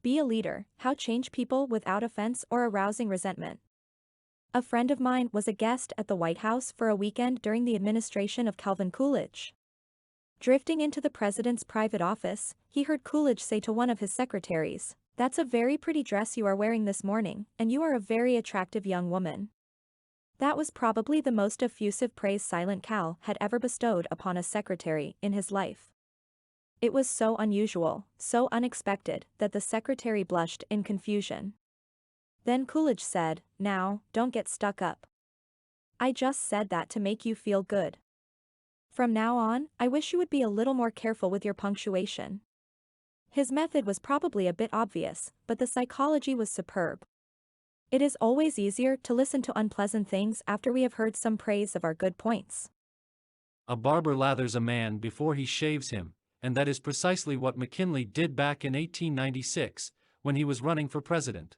Be a leader, how change people without offense or arousing resentment. A friend of mine was a guest at the White House for a weekend during the administration of Calvin Coolidge. Drifting into the president's private office, he heard Coolidge say to one of his secretaries, "That's a very pretty dress you are wearing this morning, and you are a very attractive young woman." That was probably the most effusive praise Silent Cal had ever bestowed upon a secretary in his life. It was so unusual, so unexpected, that the secretary blushed in confusion. Then Coolidge said, "Now, don't get stuck up. I just said that to make you feel good. From now on, I wish you would be a little more careful with your punctuation." His method was probably a bit obvious, but the psychology was superb. It is always easier to listen to unpleasant things after we have heard some praise of our good points. A barber lathers a man before he shaves him, and that is precisely what McKinley did back in 1896, when he was running for president.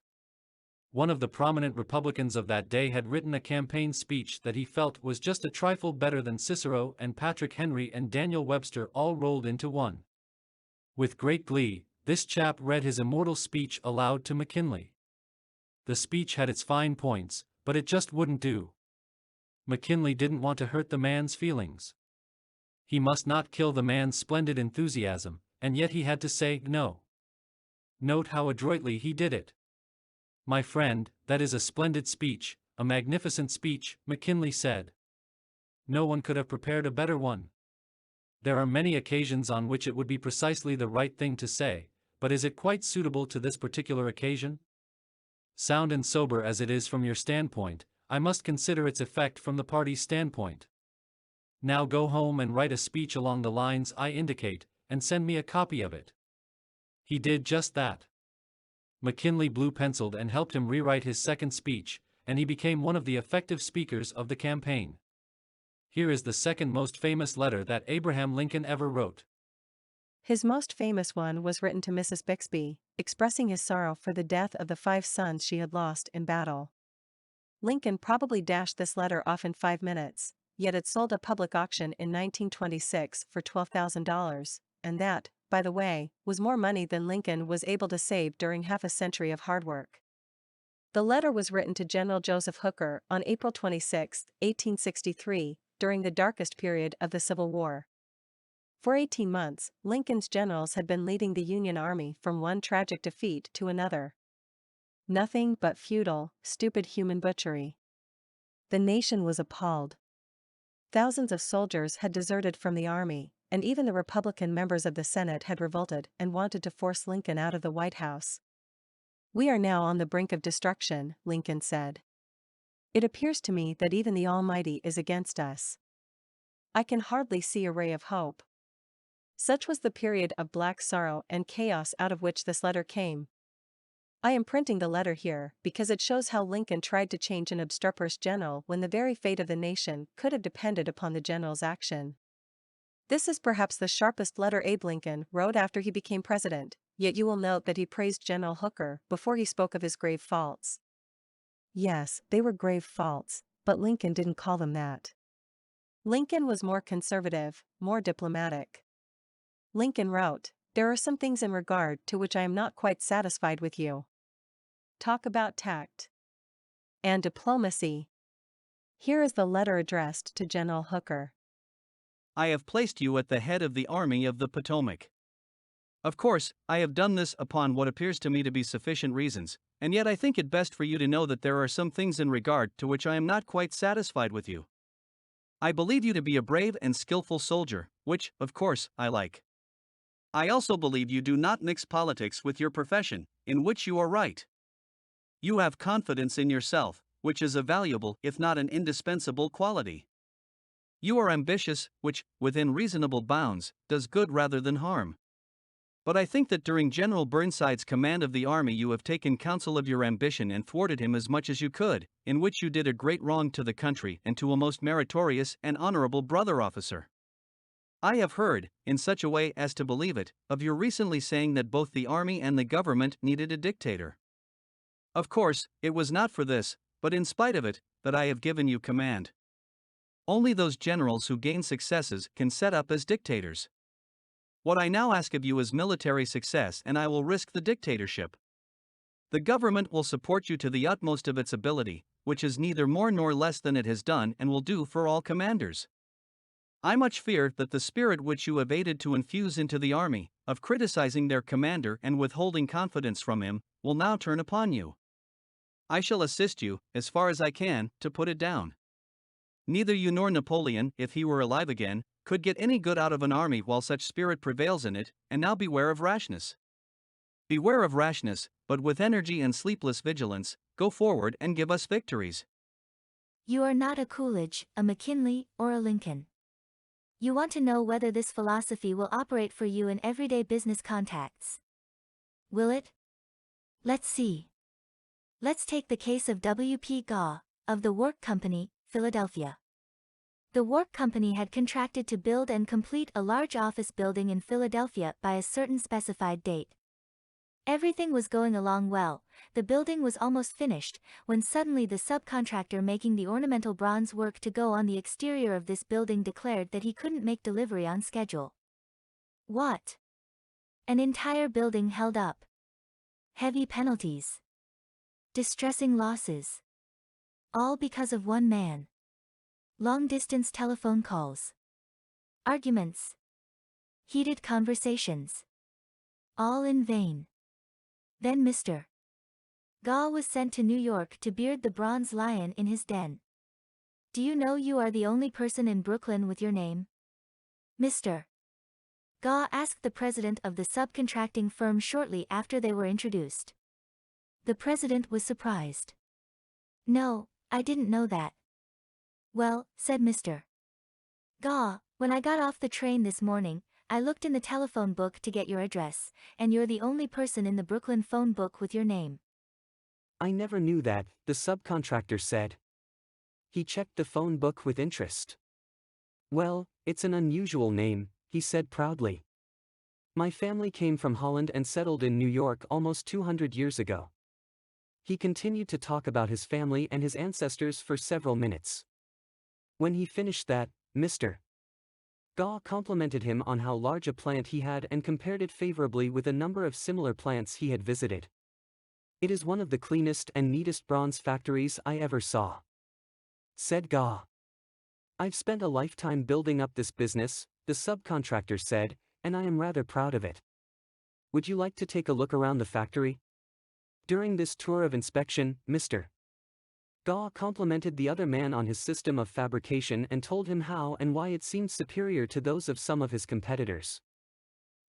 One of the prominent Republicans of that day had written a campaign speech that he felt was just a trifle better than Cicero and Patrick Henry and Daniel Webster all rolled into one. With great glee, this chap read his immortal speech aloud to McKinley. The speech had its fine points, but it just wouldn't do. McKinley didn't want to hurt the man's feelings. He must not kill the man's splendid enthusiasm, and yet he had to say no. Note how adroitly he did it. "My friend, that is a splendid speech, a magnificent speech," McKinley said. "No one could have prepared a better one. There are many occasions on which it would be precisely the right thing to say, but is it quite suitable to this particular occasion? Sound and sober as it is from your standpoint, I must consider its effect from the party's standpoint. Now go home and write a speech along the lines I indicate, and send me a copy of it." He did just that. McKinley blue-penciled and helped him rewrite his second speech, and he became one of the effective speakers of the campaign. Here is the second most famous letter that Abraham Lincoln ever wrote. His most famous one was written to Missus Bixby, expressing his sorrow for the death of the 5 sons she had lost in battle. Lincoln probably dashed this letter off in 5 minutes, yet it sold at public auction in 1926 for $12,000, and that, by the way, was more money than Lincoln was able to save during half a century of hard work. The letter was written to General Joseph Hooker on April 26, 1863, during the darkest period of the Civil War. For 18 months, Lincoln's generals had been leading the Union Army from one tragic defeat to another. Nothing but futile, stupid human butchery. The nation was appalled. Thousands of soldiers had deserted from the army, and even the Republican members of the Senate had revolted and wanted to force Lincoln out of the White House. "We are now on the brink of destruction," Lincoln said. "It appears to me that even the Almighty is against us. I can hardly see a ray of hope." Such was the period of black sorrow and chaos out of which this letter came. I am printing the letter here because it shows how Lincoln tried to change an obstreperous general when the very fate of the nation could have depended upon the general's action. This is perhaps the sharpest letter Abe Lincoln wrote after he became president, yet you will note that he praised General Hooker before he spoke of his grave faults. Yes, they were grave faults, but Lincoln didn't call them that. Lincoln was more conservative, more diplomatic. Lincoln wrote, "There are some things in regard to which I am not quite satisfied with you. Talk about tact and diplomacy." Here is the letter addressed to General Hooker. "I have placed you at the head of the Army of the Potomac. Of course, I have done this upon what appears to me to be sufficient reasons, and yet I think it best for you to know that there are some things in regard to which I am not quite satisfied with you. I believe you to be a brave and skillful soldier, which, of course, I like. I also believe you do not mix politics with your profession, in which you are right. You have confidence in yourself, which is a valuable, if not an indispensable quality. You are ambitious, which, within reasonable bounds, does good rather than harm. But I think that during General Burnside's command of the army you have taken counsel of your ambition and thwarted him as much as you could, in which you did a great wrong to the country and to a most meritorious and honorable brother officer. I have heard, in such a way as to believe it, of your recently saying that both the army and the government needed a dictator. Of course, it was not for this, but in spite of it, that I have given you command. Only those generals who gain successes can set up as dictators. What I now ask of you is military success, and I will risk the dictatorship. The government will support you to the utmost of its ability, which is neither more nor less than it has done and will do for all commanders. I much fear that the spirit which you have aided to infuse into the army, of criticizing their commander and withholding confidence from him, will now turn upon you. I shall assist you, as far as I can, to put it down. Neither you nor Napoleon, if he were alive again, could get any good out of an army while such spirit prevails in it, and now beware of rashness. Beware of rashness, but with energy and sleepless vigilance, go forward and give us victories. You are not a Coolidge, a McKinley, or a Lincoln. You want to know whether this philosophy will operate for you in everyday business contacts. Will it? Let's see. Let's take the case of W.P. Gaw, of the Wark Company, Philadelphia. The Wark Company had contracted to build and complete a large office building in Philadelphia by a certain specified date. Everything was going along well, the building was almost finished, when suddenly the subcontractor making the ornamental bronze work to go on the exterior of this building declared that he couldn't make delivery on schedule. What? An entire building held up. Heavy penalties. Distressing losses. All because of one man. Long-distance telephone calls. Arguments. Heated conversations. All in vain. Then Mr. Gaw was sent to New York to beard the bronze lion in his den. Do you know you are the only person in Brooklyn with your name? Mr. Gaw asked the president of the subcontracting firm shortly after they were introduced. The president was surprised. No, I didn't know that. Well, said Mr. Gaw, when I got off the train this morning, I looked in the telephone book to get your address, and you're the only person in the Brooklyn phone book with your name. I never knew that, the subcontractor said. He checked the phone book with interest. Well, it's an unusual name, he said proudly. My family came from Holland and settled in New York almost 200 years ago. He continued to talk about his family and his ancestors for several minutes. When he finished that, Mr. Gaw complimented him on how large a plant he had and compared it favorably with a number of similar plants he had visited. It is one of the cleanest and neatest bronze factories I ever saw, said Gaw. I've spent a lifetime building up this business, the subcontractor said, and I am rather proud of it. Would you like to take a look around the factory? During this tour of inspection, Mr. Gaw complimented the other man on his system of fabrication and told him how and why it seemed superior to those of some of his competitors.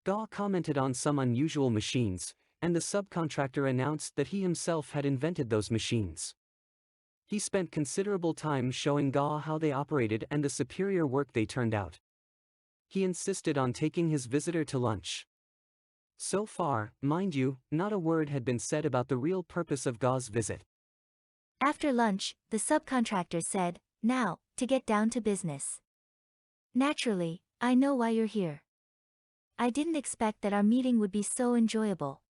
Gaw commented on some unusual machines, and the subcontractor announced that he himself had invented those machines. He spent considerable time showing Gaw how they operated and the superior work they turned out. He insisted on taking his visitor to lunch. So far, mind you, not a word had been said about the real purpose of Gaw's visit. After lunch, the subcontractor said, now, to get down to business. Naturally, I know why you're here. I didn't expect that our meeting would be so enjoyable.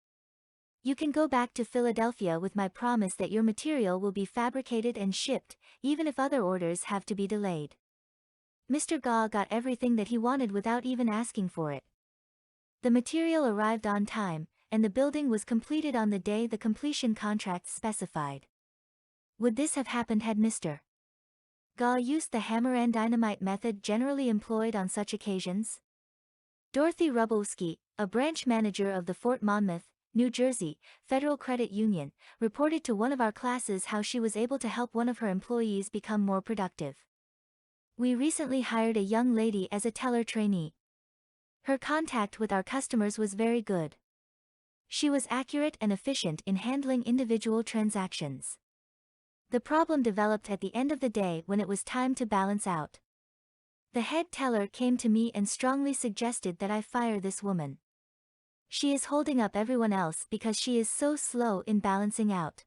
You can go back to Philadelphia with my promise that your material will be fabricated and shipped, even if other orders have to be delayed. Mr. Gaw got everything that he wanted without even asking for it. The material arrived on time, and the building was completed on the day the completion contract specified. Would this have happened had Mr. Gaw used the hammer and dynamite method generally employed on such occasions? Dorothy Rubowski, a branch manager of the Fort Monmouth, New Jersey, Federal Credit Union, reported to one of our classes how she was able to help one of her employees become more productive. We recently hired a young lady as a teller trainee. Her contact with our customers was very good. She was accurate and efficient in handling individual transactions. The problem developed at the end of the day when it was time to balance out. The head teller came to me and strongly suggested that I fire this woman. She is holding up everyone else because she is so slow in balancing out.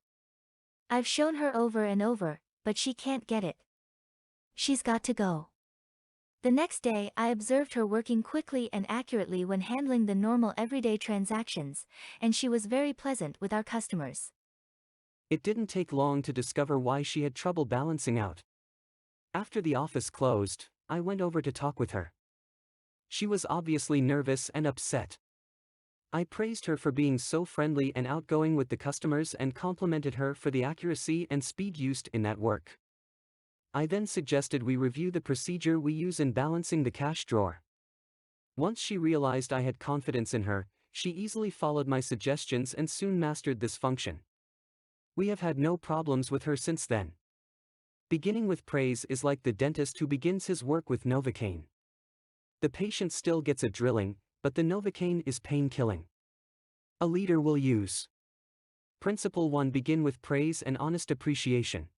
I've shown her over and over, but she can't get it. She's got to go. The next day I observed her working quickly and accurately when handling the normal everyday transactions, and she was very pleasant with our customers. It didn't take long to discover why she had trouble balancing out. After the office closed, I went over to talk with her. She was obviously nervous and upset. I praised her for being so friendly and outgoing with the customers and complimented her for the accuracy and speed used in that work. I then suggested we review the procedure we use in balancing the cash drawer. Once she realized I had confidence in her, she easily followed my suggestions and soon mastered this function. We have had no problems with her since then. Beginning with praise is like the dentist who begins his work with Novocaine. The patient still gets a drilling, but the Novocaine is pain-killing. A leader will use. Principle 1. Begin with praise and honest appreciation.